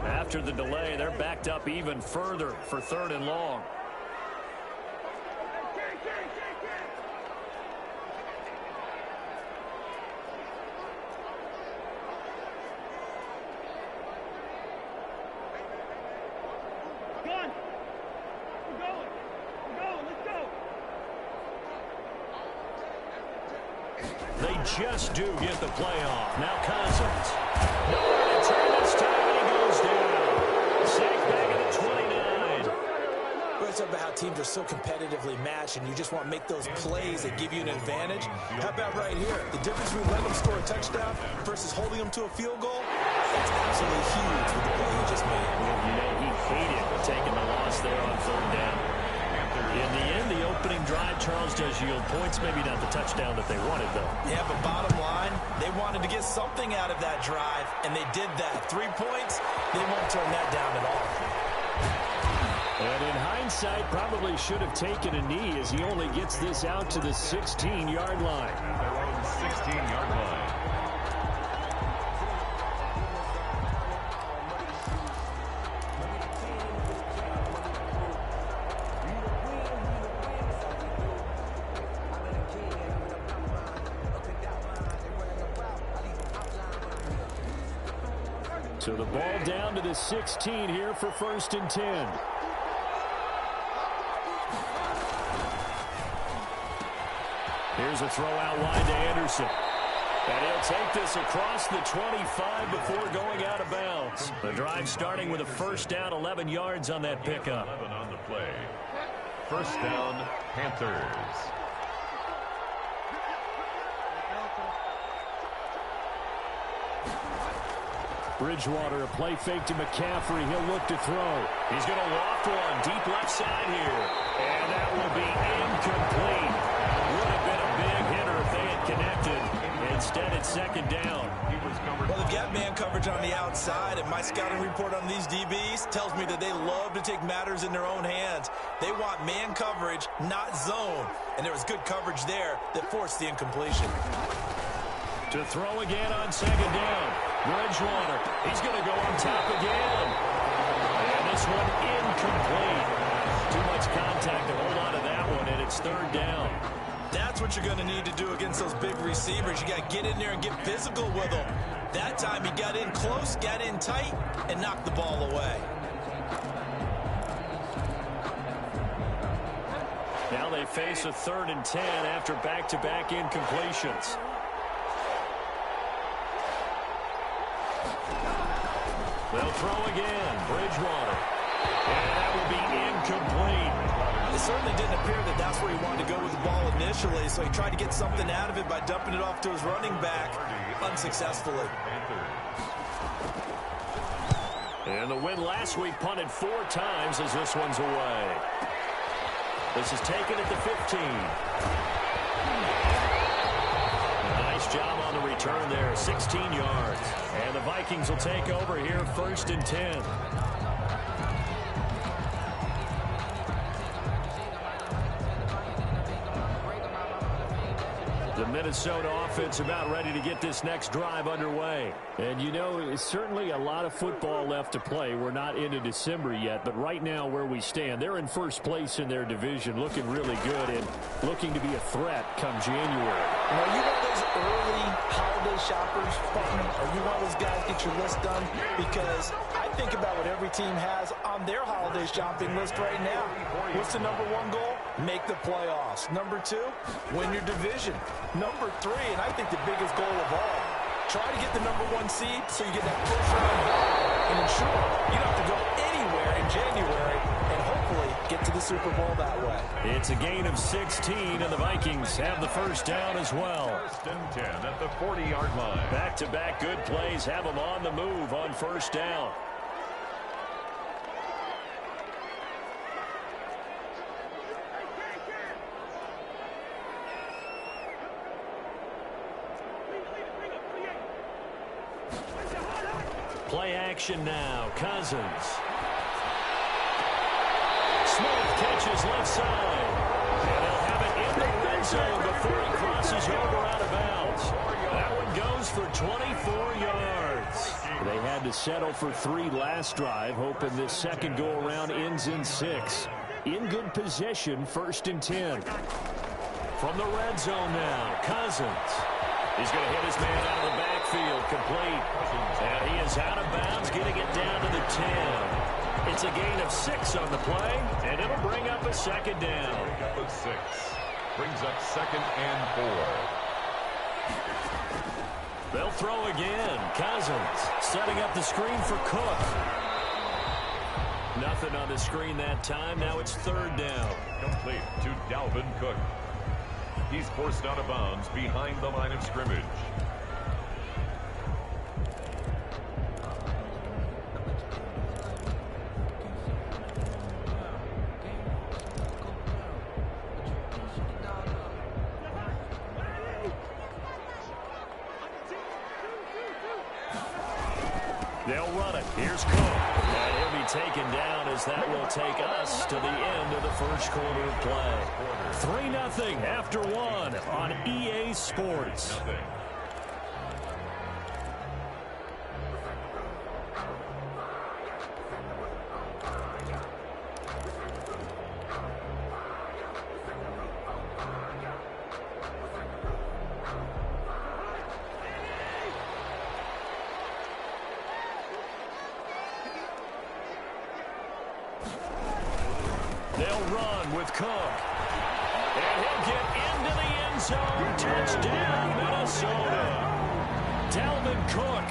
After the delay, they're backed up even further for 3rd and long. They just do get the play off. Now Cousins. Nowhere to turn this time, and he goes down. Sacked back at the 29. Well, it's about how teams are so competitively matched, and you just want to make those plays that give you an advantage. How about right here? The difference between letting them score a touchdown versus holding them to a field goal, it's absolutely huge with the play he just made. You know, he hated taking the loss there on 3rd down. In the end, the opening drive, Charles, does yield points. Maybe not the touchdown that they wanted, though. Yeah, but bottom line, they wanted to get something out of that drive, and they did that. 3 points, they won't turn that down at all. And in hindsight, probably should have taken a knee as he only gets this out to the 16-yard line. Their own 16-yard line. So the ball down to the 16 here for 1st and 10. Here's a throw out wide to Anderson. And he'll take this across the 25 before going out of bounds. The drive starting with a 1st down, 11 yards on that pickup. 11 on the play. 1st down, Panthers. Bridgewater, a play fake to McCaffrey. He'll look to throw. He's going to loft one deep left side here. And that will be incomplete. Would have been a big hitter if they had connected. Instead, it's 2nd down. Well, they've got man coverage on the outside, and my scouting report on these DBs tells me that they love to take matters in their own hands. They want man coverage, not zone. And there was good coverage there that forced the incompletion. To throw again on 2nd down. Bridgewater, he's going to go on top again. And this one incomplete. Too much contact to hold on to that one, and it's 3rd down. That's what you're going to need to do against those big receivers. You got to get in there and get physical with them. That time he got in close, got in tight, and knocked the ball away. Now they face a 3rd and 10 after back-to-back incompletions. They'll throw again. Bridgewater. And that will be incomplete. It certainly didn't appear that that's where he wanted to go with the ball initially, so he tried to get something out of it by dumping it off to his running back unsuccessfully. And the win last week punted 4 times as this one's away. This is taken at the 15. Nice job on the return there, 16 yards. And the Vikings will take over here, 1st and 10. The Minnesota offense about ready to get this next drive underway. And, you know, it's certainly a lot of football left to play. We're not into December yet, but right now where we stand, they're in 1st place in their division, looking really good and looking to be a threat come January. You know, you one of those early holiday shoppers, partner? Are you one of those guys get your list done? Because I think about what every team has on their holiday shopping list right now. What's the number 1 goal? Make the playoffs. Number 2, win your division. Number 3, and I think the biggest goal of all, try to get the number 1 seed so you get that first round bye and ensure you don't have to go anywhere in January and hopefully get to the Super Bowl that way. It's a gain of 16, and the Vikings have the 1st down as well. 1st and 10 at the 40-yard line. Back-to-back good plays have them on the move on 1st down. Play action now. Cousins. Smith catches left side. And they'll have it in the red zone before he crosses over out of bounds. That one 4 yards. They had to settle for 3 last drive, hoping this second go-around ends in 6. In good position, 1st and 10. From the red zone now, Cousins. He's going to hit his man out of the backfield, complete. And he is out of bounds, getting it down to the 10. It's a gain of 6 on the play, and it'll bring up a second down. Bring up a 6. Brings up 2nd and 4. They'll throw again. Cousins setting up the screen for Cook. Nothing on the screen that time. Now it's 3rd down. Complete to Dalvin Cook. He's forced out of bounds behind the line of scrimmage. They'll run it. Here's Cook. And he'll be taken down as that will take us to the end of the first quarter of play. 3-0 after 1 on EA Sports. They'll run with Cook. And he'll get into the end zone. Touchdown, Minnesota. Dalvin Cook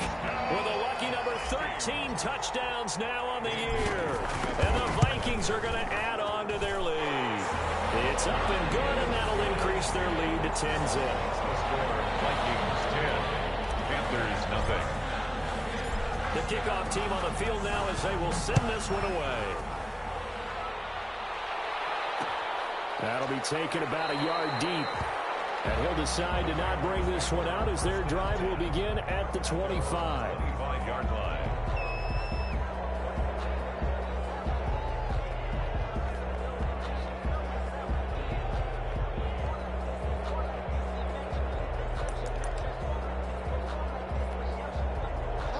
with a lucky number 13 touchdowns now on the year. And the Vikings are going to add on to their lead. It's up and good, and that'll increase their lead to 10-zip. Vikings 10. Panthers nothing. The kickoff team on the field now as they will send this one away. That'll be taken about a yard deep. And he'll decide to not bring this one out as their drive will begin at the 25. 25-yard line.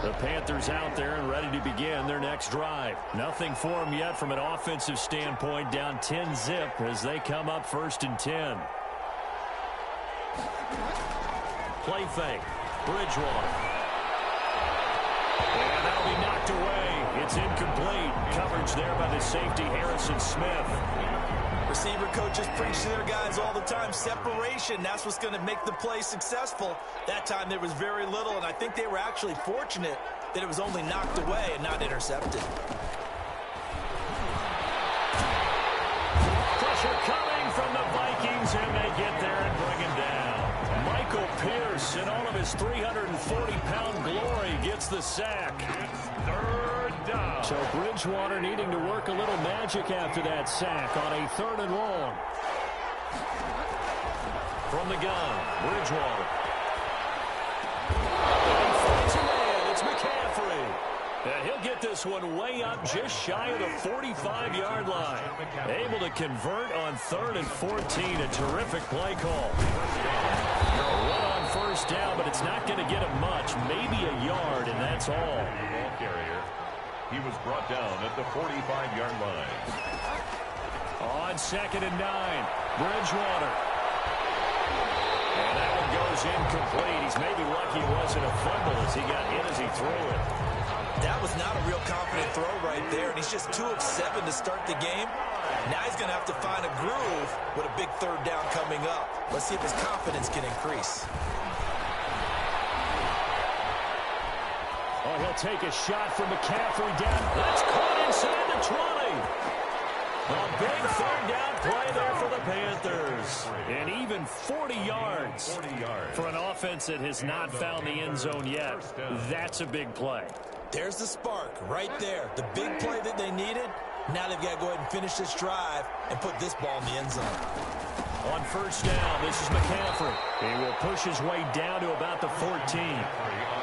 The Panthers out there and ready to begin their next drive. Nothing for them yet from an offensive standpoint, down 10-zip as they come up 1st and 10. Play fake. Bridgewater. And that'll be knocked away. It's incomplete. Coverage there by the safety, Harrison Smith. Receiver coaches preach to their guys all the time. Separation, that's what's going to make the play successful. That time there was very little, and I think they were actually fortunate that it was only knocked away and not intercepted. Pressure coming from the Vikings, and they get there and bring him down. Michael Pierce, in all of his 340-pound glory, gets the sack. It's 3rd down. So Bridgewater needing to work a little magic after that sack on a 3rd and long. From the gun, Bridgewater. And finds a man. It's McCaffrey. And he'll get this one way up just shy of the 45-yard line. Able to convert on 3rd and 14. A terrific play call. One on 1st down, but it's not going to get him much. Maybe a yard, and that's all. Ball carrier. He was brought down at the 45-yard line. On 2nd and 9, Bridgewater. And that one goes incomplete. He's maybe lucky it wasn't a fumble as he got hit as he threw it. That was not a real confident throw right there, and he's just 2 of 7 to start the game. Now he's going to have to find a groove with a big 3rd down coming up. Let's see if his confidence can increase. Oh, he'll take a shot from McCaffrey down. That's caught inside the 20. A big 3rd down play there for the Panthers. And even 40 yards for an offense that has not found the end zone yet. That's a big play. There's the spark right there. The big play that they needed. Now they've got to go ahead and finish this drive and put this ball in the end zone. On 1st down, this is McCaffrey. He will push his way down to about the 14.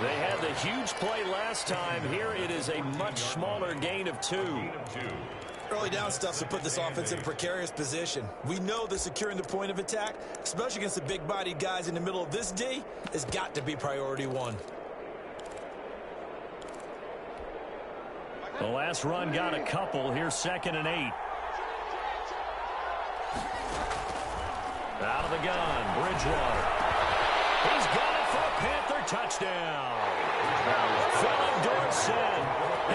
They had the huge play last time. Here it is a much smaller gain of 2. Early down stuff to put this offense in a precarious position. We know that securing the point of attack, especially against the big-bodied guys in the middle of this D, has got to be priority 1. The last run got a couple. Here's 2nd and 8. Out of the gun, Bridgewater. He's got it for a Panther touchdown. Philip Dorsett,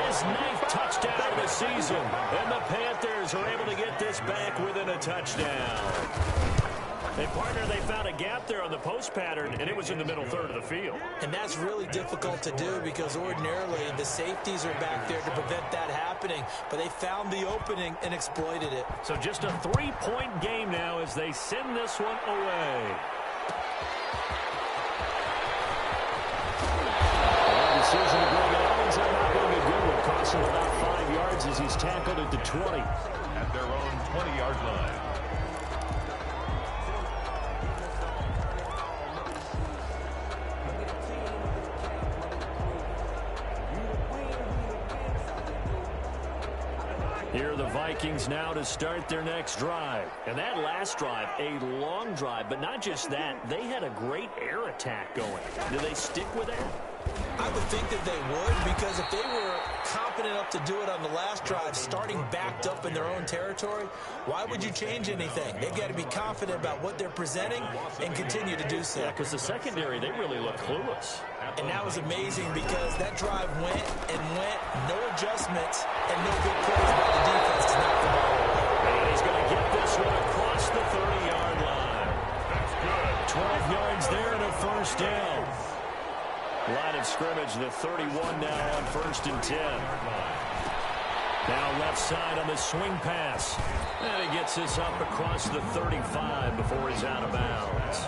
his 9th touchdown of the season. And the Panthers are able to get this back within a touchdown. Hey, partner, they found a gap there on the post pattern, and it was in the middle third of the field. And that's really difficult to do because ordinarily the safeties are back there to prevent that happening. But they found the opening and exploited it. So just a 3-point game now as they send this one away. Decision to bring it on. Ends up not being a good one. Costs him about 5 yards as he's tackled at the 20. At their own 20-yard line. Here are the Vikings now to start their next drive. And that last drive, a long drive, but not just that. They had a great air attack going. Do they stick with that? I would think that they would, because if they were confident enough to do it on the last drive, starting backed up in their own territory, why would you change anything? They've got to be confident about what they're presenting and continue to do so. Yeah, because the secondary, they really look clueless. And that was amazing because that drive went and went, no adjustments, and no big plays by the defense to knock the ball away. And he's going to get this one across the 30-yard line. That's good. 12 yards there and a first down. Line of scrimmage, the 31 now on 1st and 10. Now left side on the swing pass. And he gets this up across the 35 before he's out of bounds.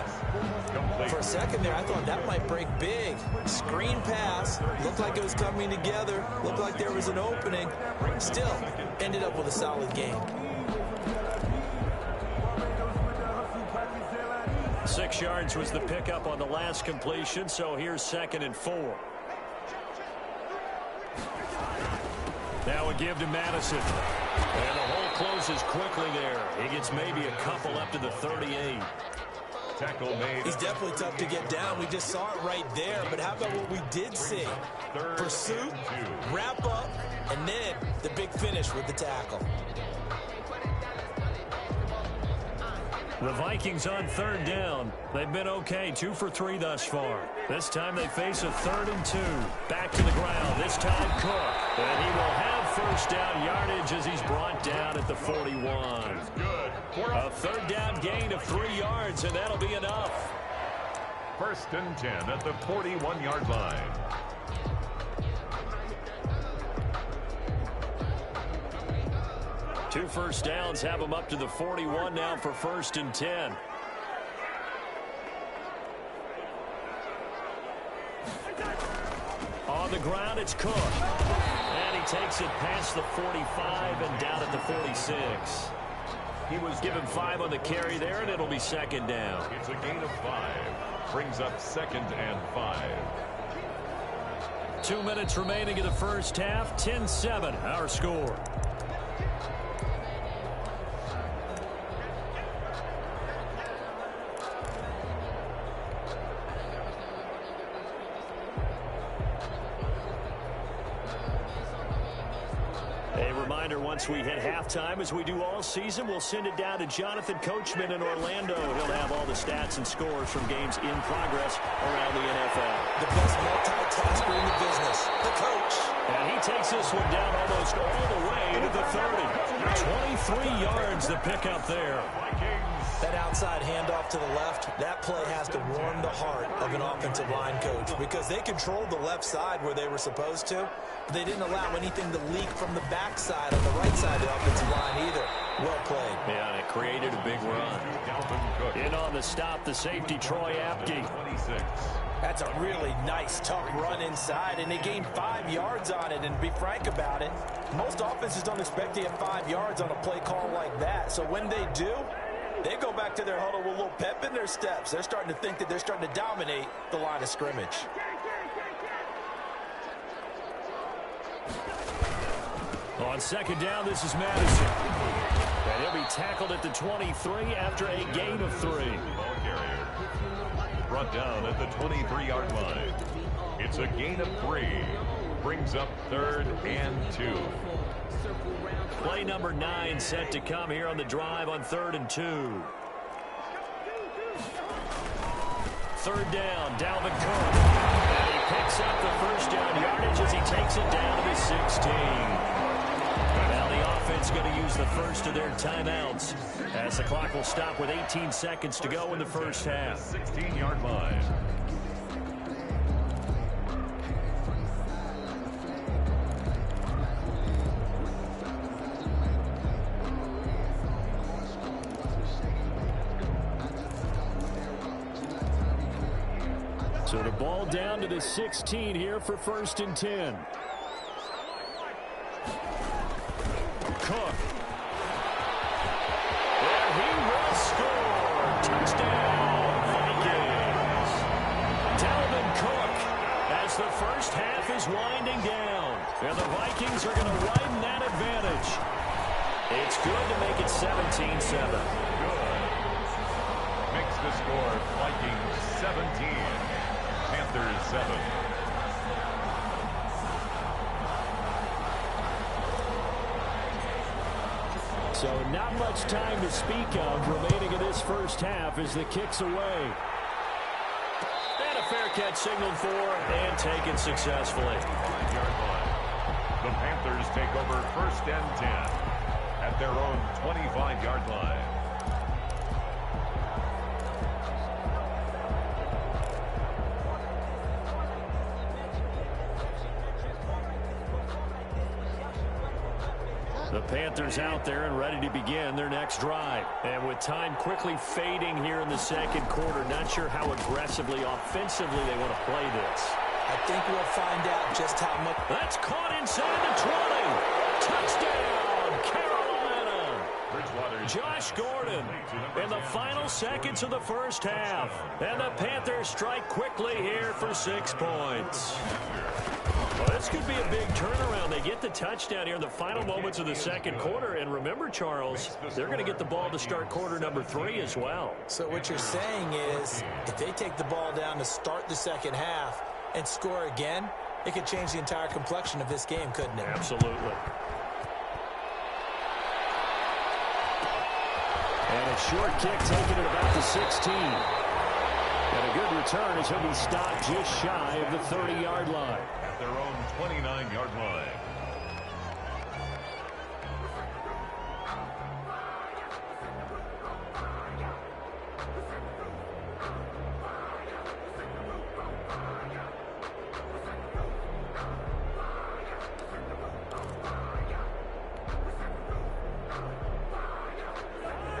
For a second there, I thought that might break big. Screen pass. Looked like it was coming together. Looked like there was an opening. Still, ended up with a solid game. 6 yards was the pickup on the last completion, so here's 2nd and 4. Now a give to Madison. And the hole closes quickly there. He gets maybe a couple up to the 38. Tackle made. He's definitely tough to get down. We just saw it right there. But how about what we did see? Pursuit, wrap up, and then the big finish with the tackle. The Vikings on 3rd down. They've been okay, 2 for 3 thus far. This time they face a 3rd and 2. Back to the ground, this time Cook. And he will have first down yardage as he's brought down at the 41. A 3rd down gain of 3 yards, and that'll be enough. 1st and 10 at the 41-yard line. Two first downs have them up to the 41 now for 1st and 10. On the ground, it's Cook. And he takes it past the 45 and down at the 46. He was given 5 on the carry there, and it'll be 2nd down. It's a gain of 5. Brings up 2nd and 5. 2 minutes remaining in the first half. 10-7, our score. Once we hit halftime, as we do all season, we'll send it down to Jonathan Coachman in Orlando. He'll have all the stats and scores from games in progress around the NFL. The best multitasker in the business, the coach. And he takes this one down almost all the way to the 30. 23 yards the pickup there. That outside handoff to the left, that play has to warm the heart of an offensive line coach because they controlled the left side where they were supposed to. But they didn't allow anything to leak from the backside on the right side of the offensive line either. Well played. Yeah, and it created a big run. In on the stop, the safety, Troy Apke. 26. That's a really nice, tough run inside, and they gained 5 yards on it. And to be frank about it, most offenses don't expect to get 5 yards on a play call like that. So when they do, they go back to their huddle with a little pep in their steps. They're starting to think that they're starting to dominate the line of scrimmage. On 2nd down, this is Madison. And he'll be tackled at the 23 after a gain of 3. brought down at the 23-yard line. It's a gain of 3. Brings up 3rd and 2. Play number 9 set to come here on the drive on 3rd and 2. 3rd down, Dalvin Cook. And he picks up the first down yardage as he takes it down to the 16. Now the offense going to use the first of their timeouts as the clock will stop with 18 seconds to go in the first half. 16-yard line. So the ball down to the 16 here for 1st and 10. Cook. And he will score. Touchdown, Vikings. Dalvin Cook as the first half is winding down. And the Vikings are going to widen that advantage. It's good to make it 17-7. Good. Makes the score Vikings 17. Panthers 7. So not much time to speak of remaining in this first half as the kick's away. And a fair catch signaled for and taken successfully. 5-yard line. The Panthers take over 1st and 10 at their own 25-yard line. The Panthers out there and ready to begin their next drive. And with time quickly fading here in the second quarter, not sure how aggressively, offensively they want to play this. I think we'll find out just how much. That's caught inside the 20. Touchdown, Carolina. Josh Gordon in the final seconds of the first half. And the Panthers strike quickly here for 6 points. Well, this could be a big turnaround. They get the touchdown here in the final moments of the second quarter. And remember, Charles, they're going to get the ball to start quarter number 3 as well. So what you're saying is if they take the ball down to start the second half and score again, it could change the entire complexion of this game, couldn't it? Absolutely. And a short kick taken at about the 16. And a good return as he'll be stopped just shy of the 30-yard line. At their own 29-yard line.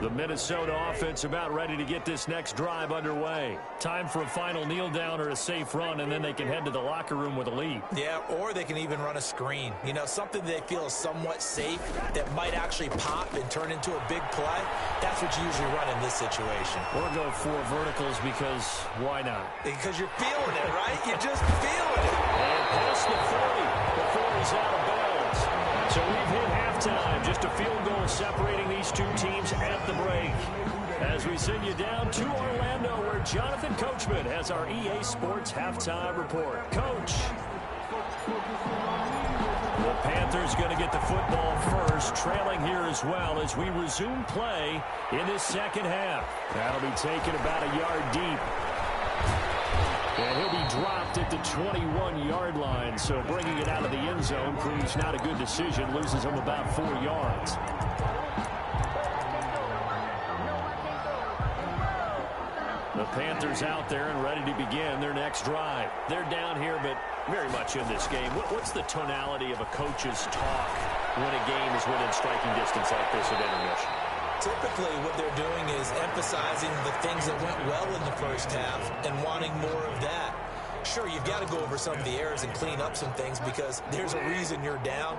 The Minnesota offense about ready to get this next drive underway. Time for a final kneel down or a safe run, and then they can head to the locker room with a lead. Yeah, or they can even run a screen. You know, something they feel is somewhat safe that might actually pop and turn into a big play. That's what you usually run in this situation. Or go 4 verticals because why not? Because you're feeling it, right? You're just feeling it. And past the 40 before he's out of bounds. So we've hit halftime. Just a field goal separating these two teams at the break. As we send you down to Orlando, where Jonathan Coachman has our EA Sports halftime report. Coach. The Panthers going to get the football first, trailing here as well as we resume play in this second half. That'll be taken about a yard deep. And he'll be dropped at the 21-yard line, so bringing it out of the end zone proves not a good decision, loses him about 4 yards. The Panthers out there and ready to begin their next drive. They're down here, but very much in this game. What's the tonality of a coach's talk when a game is within striking distance like this at intermission? Typically, what they're doing is emphasizing the things that went well in the first half and wanting more of that. Sure, you've got to go over some of the errors and clean up some things because there's a reason you're down.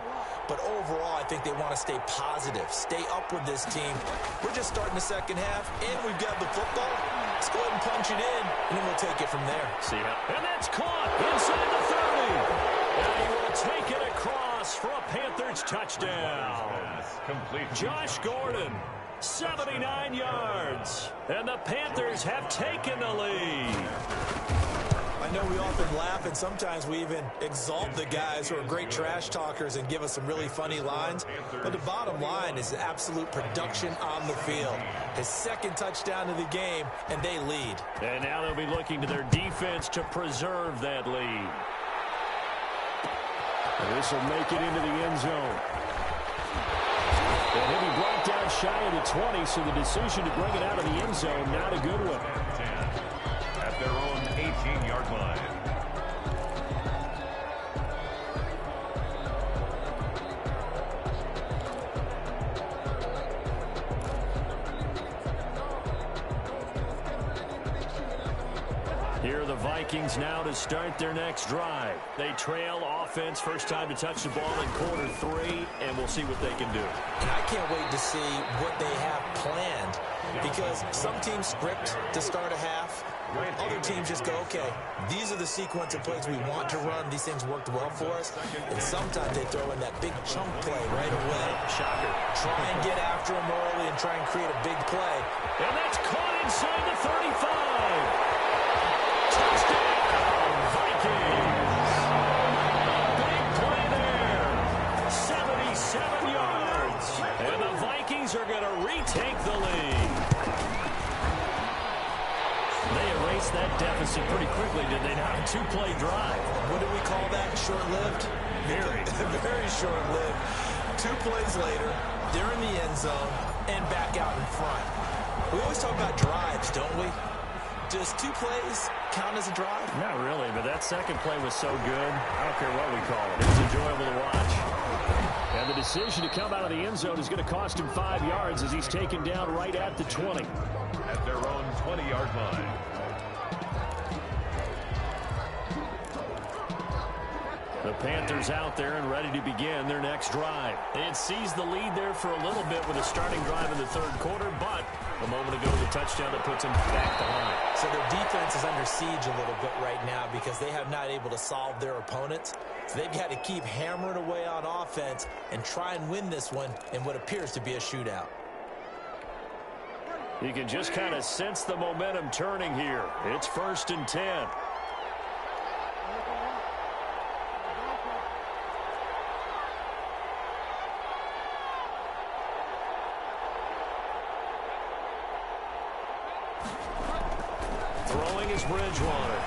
But overall, I think they want to stay positive, stay up with this team. We're just starting the second half, and we've got the football. Let's go ahead and punch it in, and then we'll take it from there. See how? And that's caught inside the 30. And he will take it across for a Panthers touchdown. Complete. Josh Gordon 79 yards. And the Panthers have taken the lead. I know we often laugh, and sometimes we even exalt the guys who are great trash talkers and give us some really funny lines. But the bottom line is absolute production on the field. His second touchdown of the game, and they lead. And now they'll be looking to their defense to preserve that lead. And this will make it into the end zone. And he'll be brought down shy of the 20, so the decision to bring it out of the end zone, not a good one. At their own 18-yard line. Here are the Vikings now to start their next drive. They trail offense, first time to touch the ball in quarter 3, and we'll see what they can do. And I can't wait to see what they have planned, because some teams script to start a half. Other teams just go, okay, these are the sequence of plays we want to run. These things worked well for us. And sometimes they throw in that big chunk play right away. Shocker. Try and get after them early and try and create a big play. And that's caught inside the 35. Touchdown, Vikings. Big play there. 77 yards. And the Vikings are going to retake the lead. They erased that deficit pretty quickly, did they not? A two-play drive. What do we call that? Short-lived? Very. Very short-lived. 2 plays later, they're in the end zone and back out in front. We always talk about drives, don't we? Does 2 plays count as a drive? Not really, but that second play was so good. I don't care what we call it. It was enjoyable to watch. And the decision to come out of the end zone is going to cost him 5 yards as he's taken down right at the 20. At their own 20-yard line. The Panthers out there and ready to begin their next drive. They had seized the lead there for a little bit with a starting drive in the third quarter, but a moment ago the touchdown that puts them back behind. So their defense is under siege a little bit right now because they have not able to solve their opponents. So they've got to keep hammering away on offense and try and win this one in what appears to be a shootout. You can just kind of sense the momentum turning here. It's 1st and 10. Throwing is Bridgewater.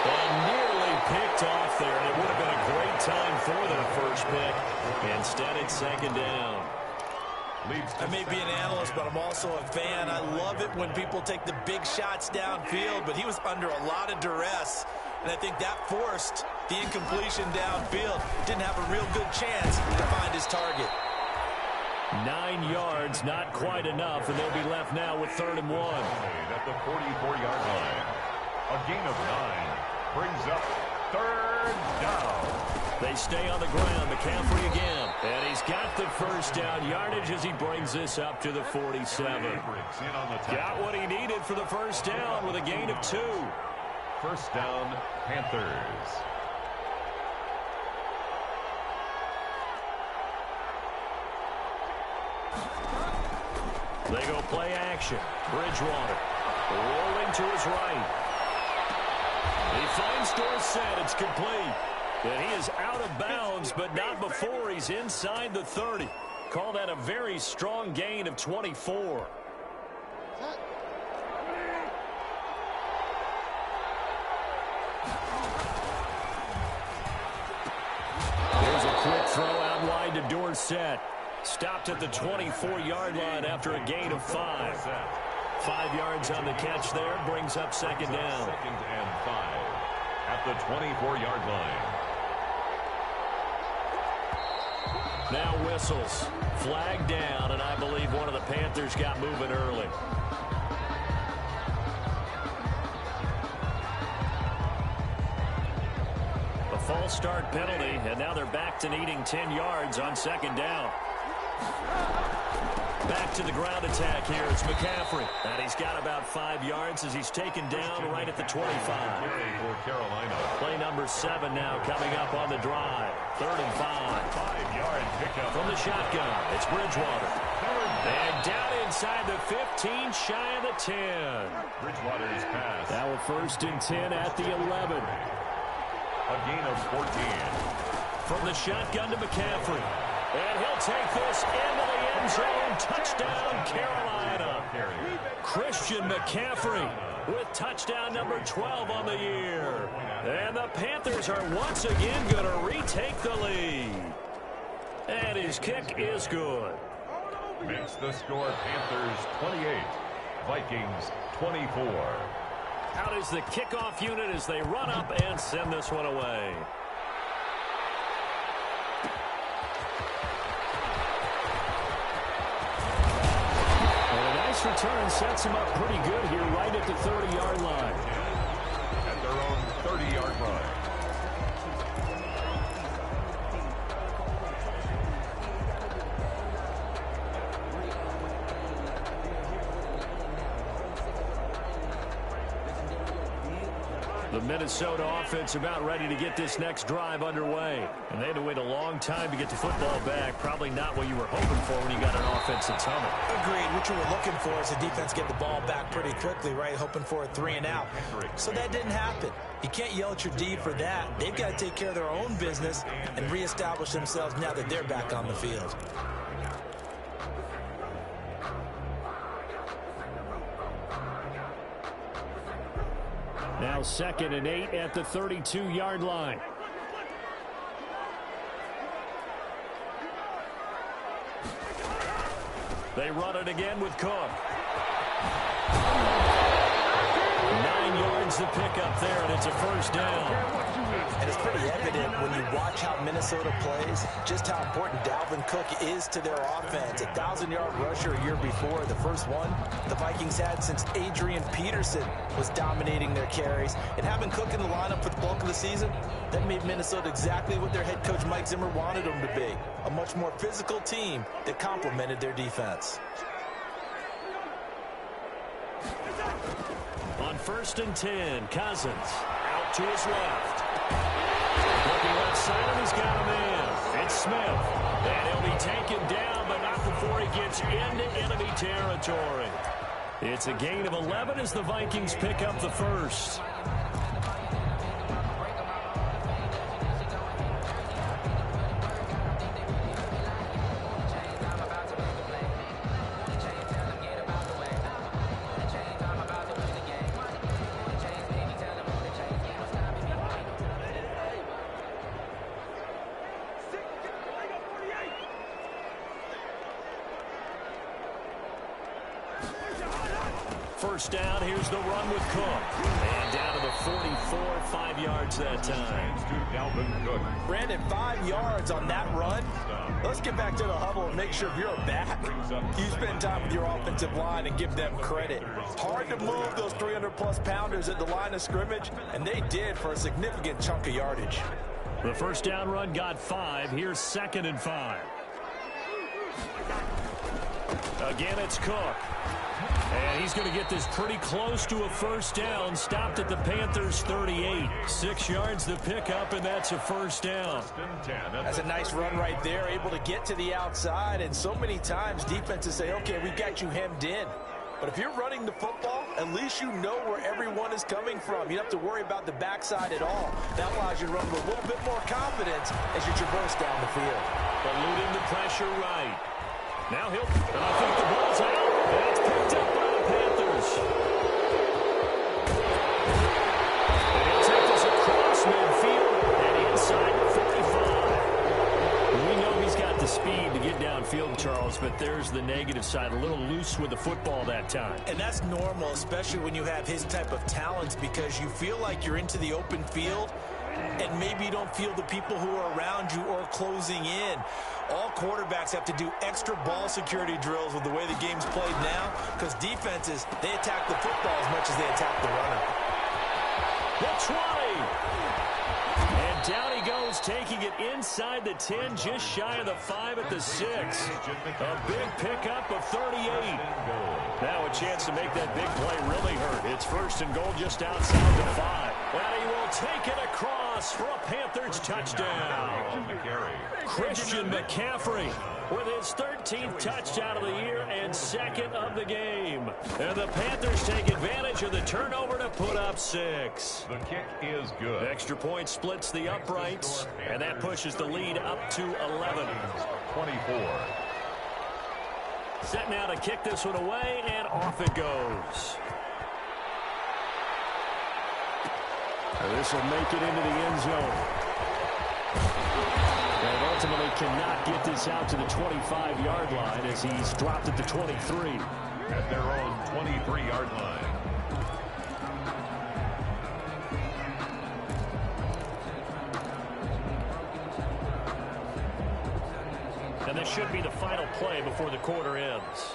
And nearly picked off there, and it would have been a great time for their first pick. Instead, it's 2nd down. I may be an analyst, but I'm also a fan. I love it when people take the big shots downfield, but he was under a lot of duress, and I think that forced the incompletion downfield. Didn't have a real good chance to find his target. 9 yards, not quite enough, and they'll be left now with 3rd and 1. At the 44-yard line. A gain of 9 brings up 3rd down. They stay on the ground. McCaffrey again. And he's got the first down yardage as he brings this up to the 47. Got what he needed for the first down with a gain of 2. First down, Panthers. They go play action. Bridgewater rolling to his right. He finds Dorsett. It's complete. And he is out of bounds, but not before he's inside the 30. Call that a very strong gain of 24. There's a quick throw out wide to Dorsett. Stopped at the 24-yard line after a gain of 5. 5 yards on the catch there. Brings up 2nd down. 2nd and 5 at the 24-yard line. Now whistles. Flag down, and I believe one of the Panthers got moving early. A false start penalty, and now they're back to needing 10 yards on 2nd down. Back to the ground attack here. It's McCaffrey. And he's got about 5 yards as he's taken down right at the 25. For Carolina. Play number 7 now coming up on the drive. 3rd and 5. 5-yard pickup. From the shotgun, it's Bridgewater. And down inside the 15, shy of the 10. Bridgewater's pass. Now a 1st and 10 at the 11. A gain of 14. From the shotgun to McCaffrey. And he'll take this into the end zone. Touchdown, Carolina. Christian McCaffrey with touchdown number 12 on the year. And the Panthers are once again going to retake the lead. And his kick is good. Makes the score Panthers 28, Vikings 24. Out is the kickoff unit as they run up and send this one away. Nice return sets him up pretty good here right at the 30-yard line. At their own 30-yard line. The Minnesota offense about ready to get this next drive underway. And they had to wait a long time to get the football back. Probably not what you were hoping for when you got an offense that's humming. Agreed. What you were looking for is the defense get the ball back pretty quickly, right? Hoping for a 3 and out. So that didn't happen. You can't yell at your D for that. They've got to take care of their own business and reestablish themselves now that they're back on the field. Now 2nd and 8 at the 32-yard line. They run it again with Cook. 9 yards to pick up there, and it's a 1st down. And it's pretty evident when you watch how Minnesota plays, just how important Dalvin Cook is to their offense. 1,000-yard rusher a year before, the first one the Vikings had since Adrian Peterson was dominating their carries. And having Cook in the lineup for the bulk of the season, that made Minnesota exactly what their head coach Mike Zimmer wanted them to be. A much more physical team that complemented their defense. On 1st and 10, Cousins out to his left. Looking left side, he's got a man. It's Smith. And he'll be taken down, but not before he gets into enemy territory. It's a gain of 11 as the Vikings pick up the 1st. First down, here's the run with Cook. And down to the 44, 5 yards that time. To Dalvin Cook. Brandon, 5 yards on that run. Let's get back to the huddle and make sure if you're back, you spend time with your offensive line and give them credit. Hard to move those 300-plus pounders at the line of scrimmage, and they did for a significant chunk of yardage. The first down run got 5. Here's 2nd and 5. Again, it's Cook. And he's going to get this pretty close to a 1st down. Stopped at the Panthers' 38. 6 yards to pick up, and that's a 1st down. That's a nice run right there, able to get to the outside. And so many times defenses say, okay, we got you hemmed in. But if you're running the football, at least you know where everyone is coming from. You don't have to worry about the backside at all. That allows you to run with a little bit more confidence as you traverse down the field. Eluding the pressure right. Now he'll, and I think the ball's out, and it's picked up by the Panthers. And he'll take this across midfield and inside the 45. We know he's got the speed to get downfield, Charles, but there's the negative side. A little loose with the football that time. And that's normal, especially when you have his type of talents, because you feel like you're into the open field and maybe you don't feel the people who are around you or closing in. All quarterbacks have to do extra ball security drills with the way the game's played now, because defenses, they attack the football as much as they attack the runner. The 20. And Down he goes, taking it inside the 10, just shy of the 5 at the 6. A big pickup of 38. Now a chance to make that big play really hurt. It's first and goal just outside the 5. And he will take it across for a Panthers touchdown. Christian McCaffrey with his 13th touchdown of the year and second of the game. And the Panthers take advantage of the turnover to put up 6. The kick is good. Extra point splits the uprights, and that pushes the lead up to 11. 24. Set now to kick this one away, and off it goes. And this will make it into the end zone. And ultimately cannot get this out to the 25-yard line as he's dropped at the 23. At their own 23-yard line. And this should be the final play before the quarter ends.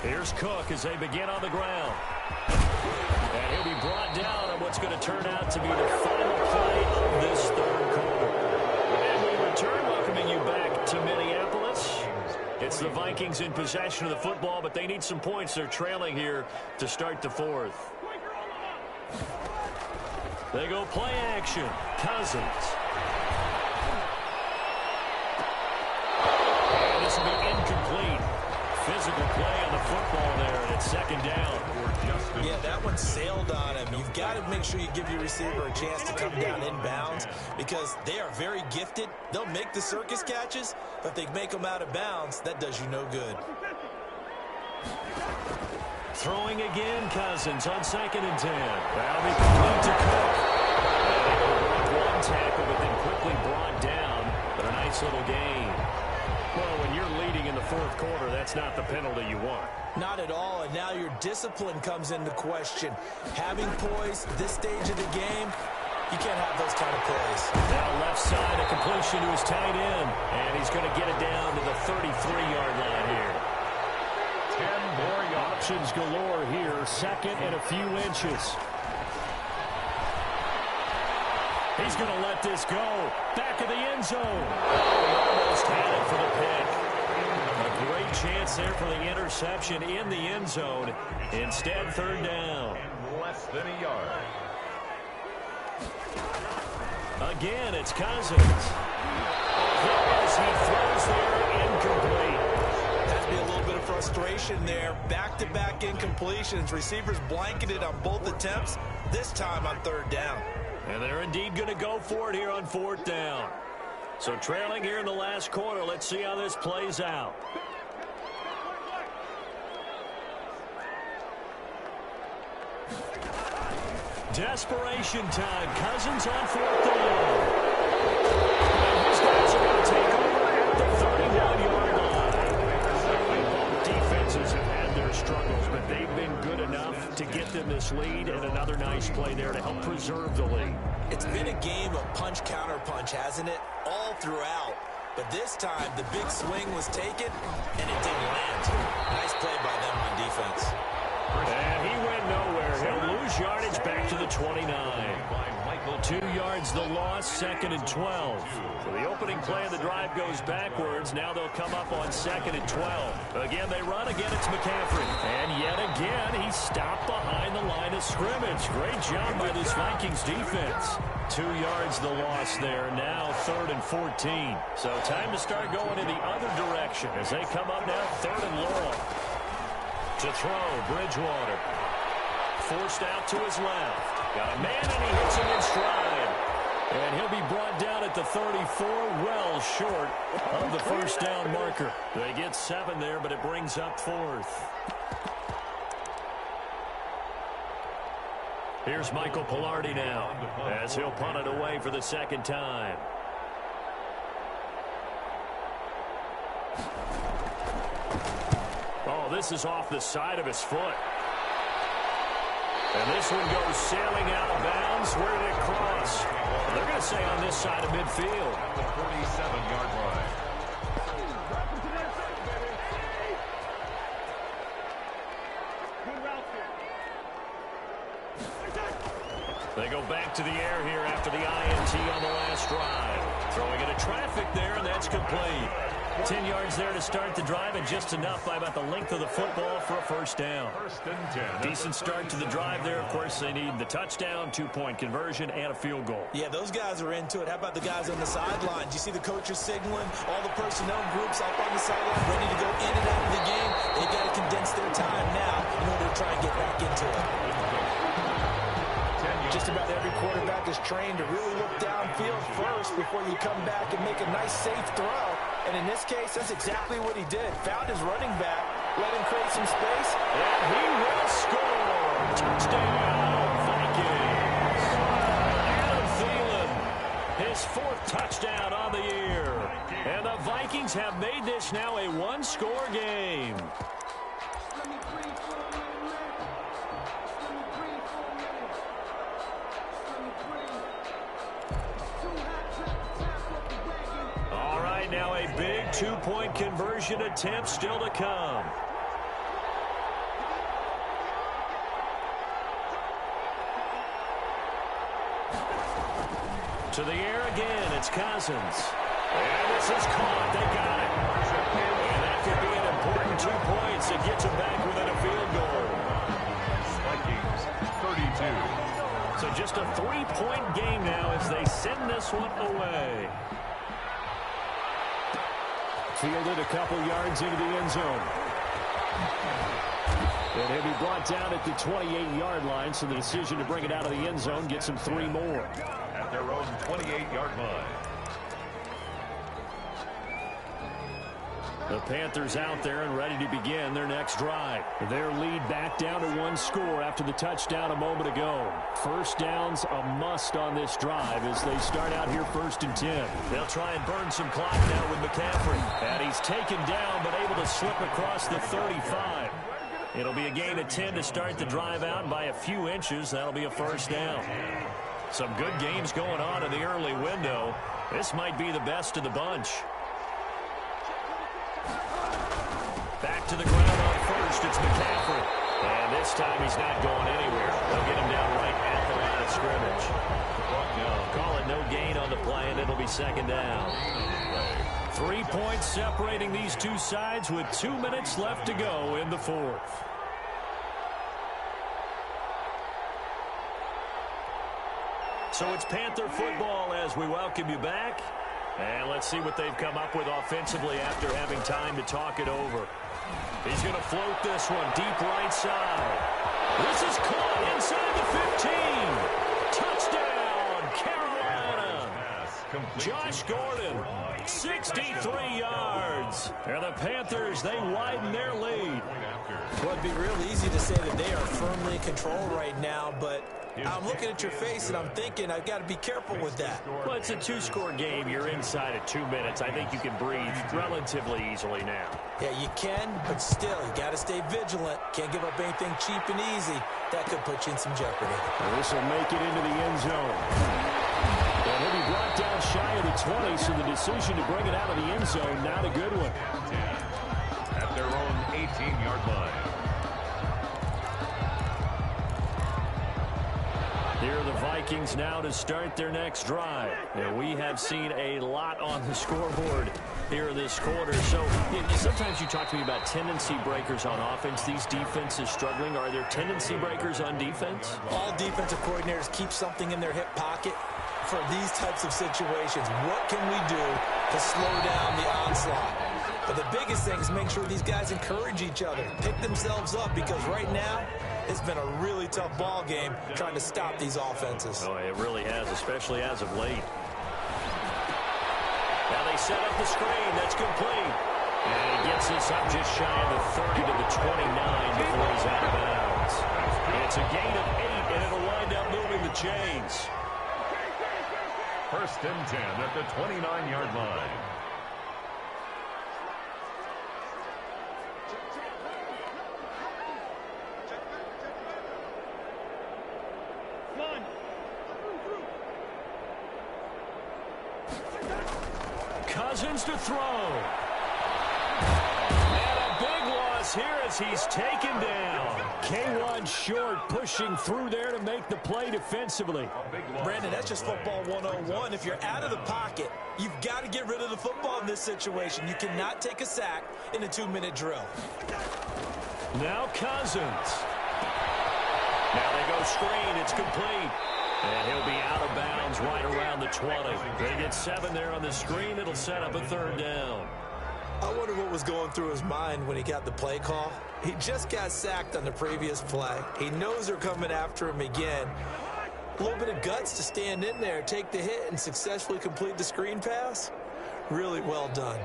Here's Cook as they begin on the ground. And he'll be brought down on what's going to turn out to be the final play of this third quarter. And we return, welcoming you back to Minneapolis. It's the Vikings in possession of the football, but they need some points. They're trailing here to start the fourth. They go play action. Cousins. And this will be incomplete. Physical play on the football there, and it's second down. Yeah, that one sailed on him. You've got to make sure you give your receiver a chance to come down inbounds because they are very gifted. They'll make the circus catches, but if they make them out of bounds, that does you no good. Throwing again, Cousins on 2nd and 10. That'll be complete to Cook. One tackle, but then quickly brought down. But a nice little gain. Well, when you're leading in the fourth quarter, that's not the penalty you want. Not at all, and now your discipline comes into question. Having poise this stage of the game, you can't have those kind of plays. Now left side, a completion to his tight end, and he's going to get it down to the 33-yard line here. 10 more yards. Options galore here, second and a few inches. He's going to let this go. Back of the end zone. Almost had it for the pick. A great chance there for the interception in the end zone. Instead, third down. Less than a yard. Again, it's Cousins. As he throws there, incomplete. Has to be a little bit of frustration there. Back-to-back incompletions. Receivers blanketed on both attempts, this time on third down. And they're indeed going to go for it here on fourth down. So trailing here in the last quarter. Let's see how this plays out. Desperation time. Cousins on fourth down. And these guys are going to take over at the 31-yard line. Both defenses have had their struggles, but they've been good enough to get them this lead, and another nice play there to help preserve the lead. It's been a game of punch-counter-punch, hasn't it? All throughout. But this time, the big swing was taken, and it didn't land. Nice play by them on defense. And he went nowhere. He'll lose yardage back to the 29. 2 yards the loss, second and 12. So the opening play of the drive goes backwards. Now they'll come up on second and 12. Again, they run. Again, it's McCaffrey. And yet again, he stopped behind the line of scrimmage. Great job by this Vikings defense. 2 yards the loss there. Now third and 14. So time to start going in the other direction as they come up now third and long. To throw, Bridgewater. Forced out to his left. Got a man, and he hits him in stride. And he'll be brought down at the 34, well short of the first down marker. They get 7 there, but it brings up fourth. Here's Michael Palardy now as he'll punt it away for the second time. Oh, this is off the side of his foot. And this one goes sailing out of bounds. Where did it cross? They're going to say on this side of midfield. At the 47-yard line. They go back to the air here after the INT on the last drive. Throwing into traffic there, and that's complete. 10 yards there to start the drive, and just enough by about the length of the football for a first down. First and 10. Decent start to the drive there. Of course, they need the touchdown, 2-point conversion, and a field goal. Yeah, those guys are into it. How about the guys on the sidelines? You see the coaches signaling, all the personnel groups up on the sideline ready to go in and out of the game. They've got to condense their time now in order to try and get back into it. Just about every quarterback is trained to really look downfield first before you come back and make a nice, safe throw. And in this case, that's exactly what he did. Found his running back, let him create some space, and he will score. Touchdown, Vikings. Adam Thielen, his 4th touchdown on the year. And the Vikings have made this now a one-score game. Now a big 2-point conversion attempt still to come. To the air again, it's Cousins. And this is caught. They got it. And that could be an important 2 points. It gets them back within a field goal. Vikings 32. So just a 3-point game now as they send this one away. Fielded a couple yards into the end zone. And he'll be brought down at the 28-yard line, so the decision to bring it out of the end zone gets him 3 more. At their own 28-yard line. The Panthers out there and ready to begin their next drive. Their lead back down to 1 score after the touchdown a moment ago. First down's a must on this drive as they start out here 1st and 10. They'll try and burn some clock now with McCaffrey. And he's taken down but able to slip across the 35. It'll be a gain of 10 to start the drive out by a few inches. That'll be a first down. Some good games going on in the early window. This might be the best of the bunch. Back to the ground on first, it's McCaffrey. And this time he's not going anywhere. They'll get him down right at the line of scrimmage. Call it no gain on the play, and it'll be 2nd down. 3 points separating these two sides with 2 minutes left to go in the 4th. So it's Panther football as we welcome you back. And let's see what they've come up with offensively after having time to talk it over. He's going to float this one deep right side. This is caught inside the 15. Touchdown, Carolina. Josh Gordon, 63 yards. And the Panthers, they widen their lead. Well, it'd be real easy to say that they are firmly in control right now, but I'm looking at your face and I'm thinking I've got to be careful with that. Well, it's a 2-score game. You're inside at 2 minutes. I think you can breathe relatively easily now. Yeah, you can, but still, you got to stay vigilant. Can't give up anything cheap and easy. That could put you in some jeopardy. This will make it into the end zone. And he'll be brought down shy of the 20, so the decision to bring it out of the end zone, not a good one. At their own 18-yard line. Here are the Vikings now to start their next drive. And we have seen a lot on the scoreboard here in this quarter. So sometimes you talk to me about tendency breakers on offense. These defenses struggling. Are there tendency breakers on defense? All defensive coordinators keep something in their hip pocket for these types of situations. What can we do to slow down the onslaught? But the biggest thing is make sure these guys encourage each other, pick themselves up, because right now it's been a really tough ball game trying to stop these offenses. Oh, it really has, especially as of late. Now they set up the screen. That's complete. And he gets this up just shy of the 30 to the 29 before he's out of bounds. It's a gain of 8, and it'll wind up moving the chains. First and 10 at the 29-yard line. Cousins to throw. And a big loss is here as he's taken down. K1 short, pushing through there to make the play defensively. Brandon, that's just football 101. If you're out of the pocket, you've got to get rid of the football in this situation. You cannot take a sack in a 2-minute drill. Now Cousins. Now they go screen. It's complete. And he'll be out of bounds right around the 20. They get 7 there on the screen. It'll set up a 3rd down. I wonder what was going through his mind when he got the play call. He just got sacked on the previous play. He knows they're coming after him again. A little bit of guts to stand in there, take the hit, and successfully complete the screen pass. Really well done.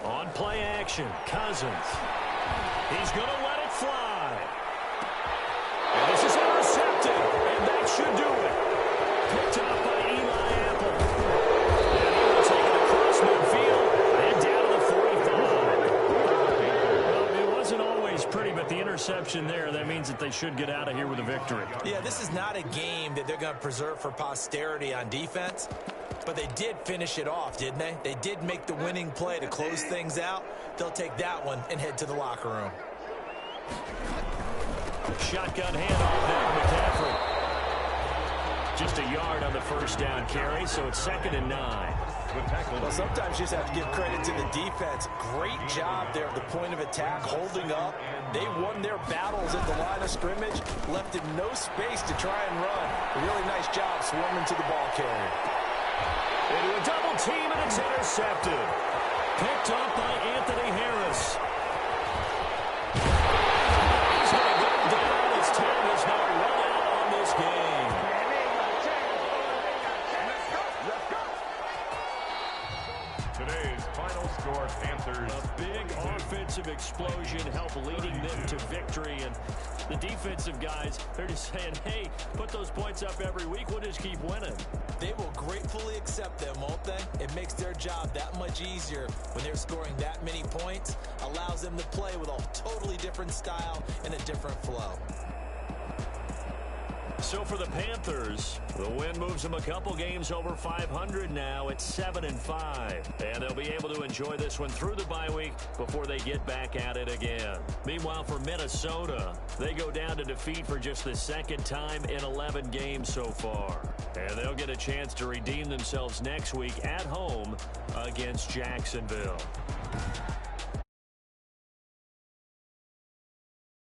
On play action, Cousins. He's going to let it fly. And this is intercepted, and that should do it. Picked up by Eli Apple. And he will take it across midfield and down to the 45. Well, it wasn't always pretty, but the interception there, that means that they should get out of here with a victory. Yeah, this is not a game that they're going to preserve for posterity on defense. But they did finish it off, didn't they? They did make the winning play to close things out. They'll take that one and head to the locker room. Shotgun handoff there, McCaffrey. Just a yard on the 1st down carry, so it's 2nd and 9. Well, sometimes you just have to give credit to the defense. Great job there at the point of attack, holding up. They won their battles at the line of scrimmage, left him no space to try and run. A really nice job swarming to the ball carrier. Into a double team, and it's intercepted. Picked up by Anthony Harris. He's going to go down as time has now run out on this game. Today's final score, Panthers. A big offensive explosion helped leading them to victory. And the defensive guys, they're just saying, hey, put those points up every week. We'll just keep winning. They will gratefully accept them, won't they? It makes their job that much easier when they're scoring that many points. Allows them to play with a totally different style and a different flow. So for the Panthers, the win moves them a couple games over 500 now at 7-5. And they'll be able to enjoy this one through the bye week before they get back at it again. Meanwhile, for Minnesota, they go down to defeat for just the 2nd time in 11 games so far. And they'll get a chance to redeem themselves next week at home against Jacksonville.